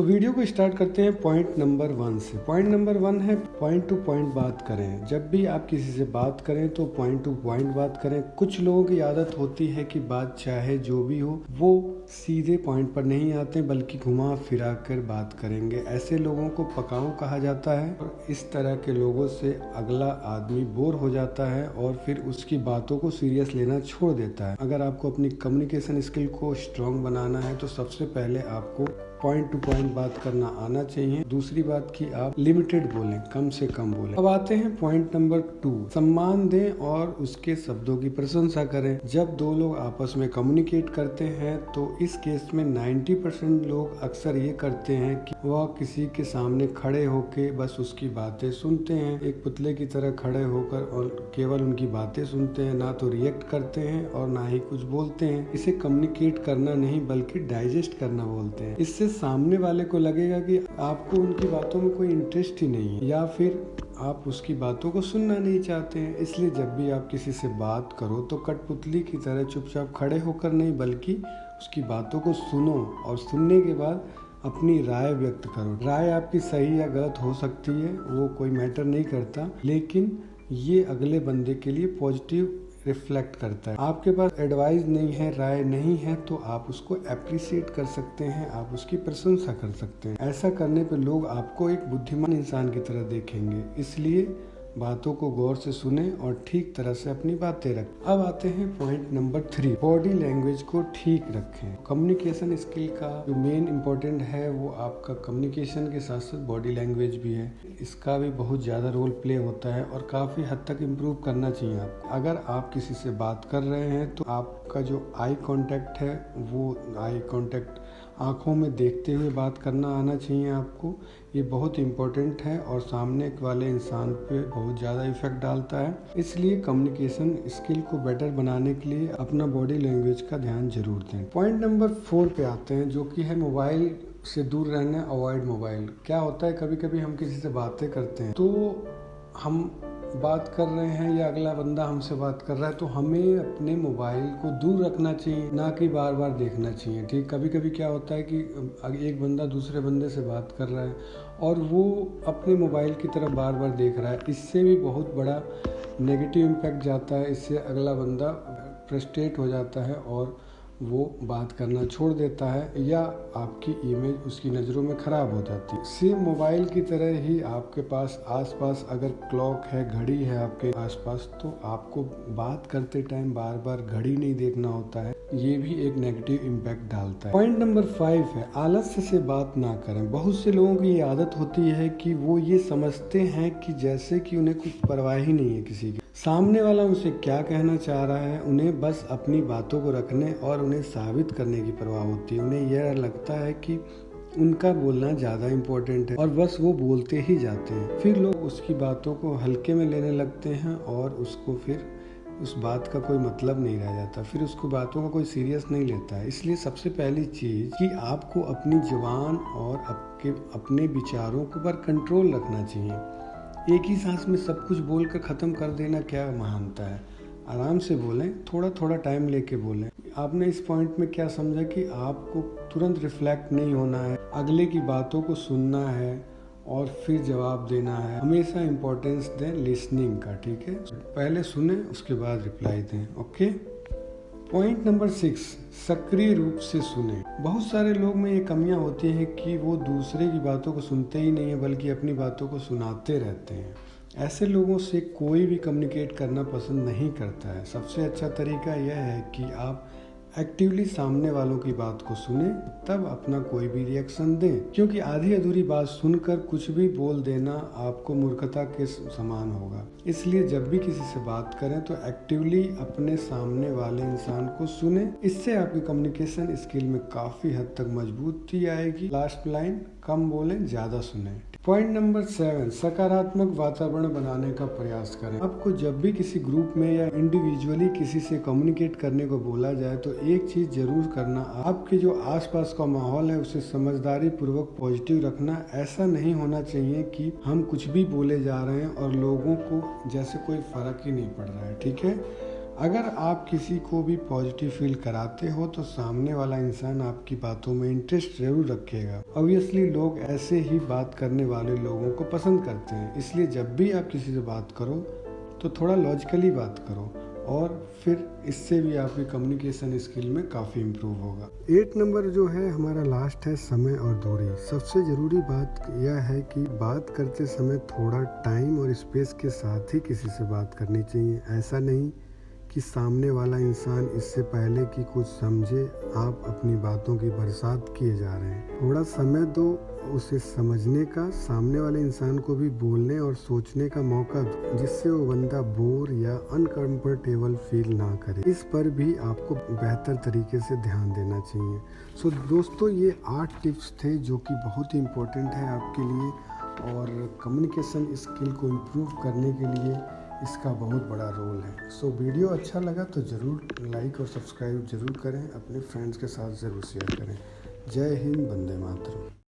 Video को start करते हैं पॉइंट नंबर 1 से। पॉइंट नंबर 1 है पॉइंट टू पॉइंट बात करें। जब भी आप किसी से बात करें तो पॉइंट टू पॉइंट बात करें। कुछ लोगों की आदत होती है कि बात चाहे जो भी हो वो सीधे पॉइंट पर नहीं आते बल्कि घुमा फिरा कर बात करेंगे। ऐसे लोगों को पकाऊ कहा जाता है और इस तरह के लोगों से अगला आदमी बोर हो जाता है और फिर उसकी बातों को सीरियस लेना छोड़ देता है। अगर आपको अपनी कम्युनिकेशन स्किल को स्ट्रॉन्ग बनाना है तो सबसे पहले आपको पॉइंट टू पॉइंट बात करना आना चाहिए। दूसरी बात कि आप लिमिटेड बोलें, कम से कम बोलें। अब आते हैं पॉइंट नंबर 2, सम्मान दें और उसके शब्दों की प्रशंसा करें। जब दो लोग आपस में कम्युनिकेट करते हैं तो इस केस में 90% लोग अक्सर ये करते हैं कि वह किसी के सामने खड़े होके बस उसकी बातें सुनते हैं, एक पुतले की तरह खड़े होकर और केवल उनकी बातें सुनते हैं, ना तो रिएक्ट करते हैं और ना ही कुछ बोलते हैं। इसे कम्युनिकेट करना नहीं बल्कि डाइजेस्ट करना बोलते हैं। इससे सामने वाले को लगेगा कि आपको उनकी बातों में कोई इंटरेस्ट ही नहीं है या फिर आप उसकी बातों को सुनना नहीं चाहते हैं। इसलिए जब भी आप किसी से बात करो तो कठपुतली की तरह चुपचाप खड़े होकर नहीं बल्कि उसकी बातों को सुनो और सुनने के बाद अपनी राय व्यक्त करो। राय आपकी सही या गलत हो सकती है, वो कोई मैटर नहीं करता, लेकिन ये अगले बंदे के लिए पॉजिटिव रिफ्लेक्ट करता है। आपके पास एडवाइस नहीं है, राय नहीं है तो आप उसको अप्रिशिएट कर सकते हैं, आप उसकी प्रशंसा कर सकते हैं। ऐसा करने पे लोग आपको एक बुद्धिमान इंसान की तरह देखेंगे। इसलिए बातों को गौर से सुने और ठीक तरह से अपनी बातें रखें। अब आते हैं पॉइंट नंबर 3, बॉडी लैंग्वेज को ठीक रखें। कम्युनिकेशन स्किल का जो मेन इम्पोर्टेंट है वो आपका कम्युनिकेशन के साथ साथ बॉडी लैंग्वेज भी है। इसका भी बहुत ज़्यादा रोल प्ले होता है और काफ़ी हद तक इम्प्रूव करना चाहिए आपको। अगर आप किसी से बात कर रहे हैं तो आपका जो आई कांटेक्ट है वो आई कांटेक्ट आँखों में देखते हुए बात करना आना चाहिए आपको। ये बहुत इम्पोर्टेंट है और सामने वाले इंसान पे बहुत ज़्यादा इफेक्ट डालता है। इसलिए कम्युनिकेशन स्किल को बेटर बनाने के लिए अपना बॉडी लैंग्वेज का ध्यान जरूर दें। पॉइंट नंबर 4 पे आते हैं जो कि है मोबाइल से दूर रहना, अवॉइड मोबाइल। क्या होता है कभी कभी हम किसी से बातें करते हैं तो हम बात कर रहे हैं या अगला बंदा हमसे बात कर रहा है तो हमें अपने मोबाइल को दूर रखना चाहिए, ना कि बार बार देखना चाहिए। ठीक, कभी कभी क्या होता है कि एक बंदा दूसरे बंदे से बात कर रहा है और वो अपने मोबाइल की तरफ बार बार देख रहा है। इससे भी बहुत बड़ा नेगेटिव इम्पैक्ट जाता है। इससे अगला बंदा फ्रस्ट्रेट हो जाता है और वो बात करना छोड़ देता है या आपकी इमेज उसकी नज़रों में ख़राब हो जाती है। सेम मोबाइल की तरह ही आपके पास आसपास अगर क्लॉक है, घड़ी है आपके आसपास, तो आपको बात करते टाइम बार बार घड़ी नहीं देखना होता है। ये भी एक नेगेटिव इम्पैक्ट डालता है। पॉइंट नंबर 5 है आलस्य से बात ना करें। बहुत से लोगों की ये आदत होती है कि वो ये समझते हैं कि जैसे कि उन्हें कुछ परवाह ही नहीं है किसी की, सामने वाला उनसे क्या कहना चाह रहा है। उन्हें बस अपनी बातों को रखने और उन्हें साबित करने की परवाह होती है। उन्हें यह लगता है कि उनका बोलना ज़्यादा इम्पोर्टेंट है और बस वो बोलते ही जाते हैं। फिर लोग उसकी बातों को हल्के में लेने लगते हैं और उसको फिर उस बात का कोई मतलब नहीं रह जाता, फिर उसको बातों का कोई सीरियस नहीं लेता है। इसलिए सबसे पहली चीज़ कि आपको अपनी जुबान और अपने विचारों के ऊपर कंट्रोल रखना चाहिए। एक ही सांस में सब कुछ बोलकर ख़त्म कर देना क्या महानता है। आराम से बोलें, थोड़ा थोड़ा टाइम लेके बोलें। आपने इस पॉइंट में क्या समझा कि आपको तुरंत रिफ्लेक्ट नहीं होना है, अगले की बातों को सुनना है और फिर जवाब देना है। हमेशा इम्पोर्टेंस दें लिसनिंग का, ठीक है। पहले सुने उसके बाद रिप्लाई दें, ओके। पॉइंट नंबर 6, सक्रिय रूप से सुने। बहुत सारे लोग में ये कमियां होती हैं कि वो दूसरे की बातों को सुनते ही नहीं है बल्कि अपनी बातों को सुनाते रहते हैं। ऐसे लोगों से कोई भी कम्युनिकेट करना पसंद नहीं करता है। सबसे अच्छा तरीका यह है कि आप एक्टिवली सामने वालों की बात को सुने, तब अपना कोई भी रिएक्शन दें, क्योंकि आधी अधूरी बात सुनकर कुछ भी बोल देना आपको मूर्खता के समान होगा। इसलिए जब भी किसी से बात करें तो एक्टिवली अपने सामने वाले इंसान को सुने। इससे आपकी कम्युनिकेशन स्किल में काफ़ी हद तक मजबूती आएगी। लास्ट लाइन, कम बोलें, ज़्यादा सुने। पॉइंट नंबर 7, सकारात्मक वातावरण बनाने का प्रयास करें। आपको जब भी किसी ग्रुप में या इंडिविजुअली किसी से कम्युनिकेट करने को बोला जाए तो एक चीज़ जरूर करना, आपके जो आसपास का माहौल है उसे समझदारी पूर्वक पॉजिटिव रखना। ऐसा नहीं होना चाहिए कि हम कुछ भी बोले जा रहे हैं और लोगों को जैसे कोई फ़र्क ही नहीं पड़ रहा है, ठीक है। अगर आप किसी को भी पॉजिटिव फील कराते हो तो सामने वाला इंसान आपकी बातों में इंटरेस्ट जरूर रखेगा। ऑब्वियसली लोग ऐसे ही बात करने वाले लोगों को पसंद करते हैं, इसलिए जब भी आप किसी से बात करो तो थोड़ा लॉजिकली बात करो और फिर इससे भी आपकी कम्युनिकेशन स्किल में काफ़ी इम्प्रूव होगा। 8 नंबर जो है हमारा लास्ट है, समय और दूरी। सबसे ज़रूरी बात यह है कि बात करते समय थोड़ा टाइम और स्पेस के साथ ही किसी से बात करनी चाहिए। ऐसा नहीं कि सामने वाला इंसान इससे पहले कि कुछ समझे आप अपनी बातों की बरसात किए जा रहे हैं। थोड़ा समय दो उसे समझने का, सामने वाले इंसान को भी बोलने और सोचने का मौका दो, जिससे वो बंदा बोर या अनकंफर्टेबल फील ना करे। इस पर भी आपको बेहतर तरीके से ध्यान देना चाहिए। सो दोस्तों, ये 8 टिप्स थे जो कि बहुत ही इम्पोर्टेंट है आपके लिए और कम्युनिकेशन स्किल को इम्प्रूव करने के लिए इसका बहुत बड़ा रोल है। सो वीडियो अच्छा लगा तो ज़रूर लाइक और सब्सक्राइब ज़रूर करें, अपने फ्रेंड्स के साथ ज़रूर शेयर करें। जय हिंद, वंदे मातरम।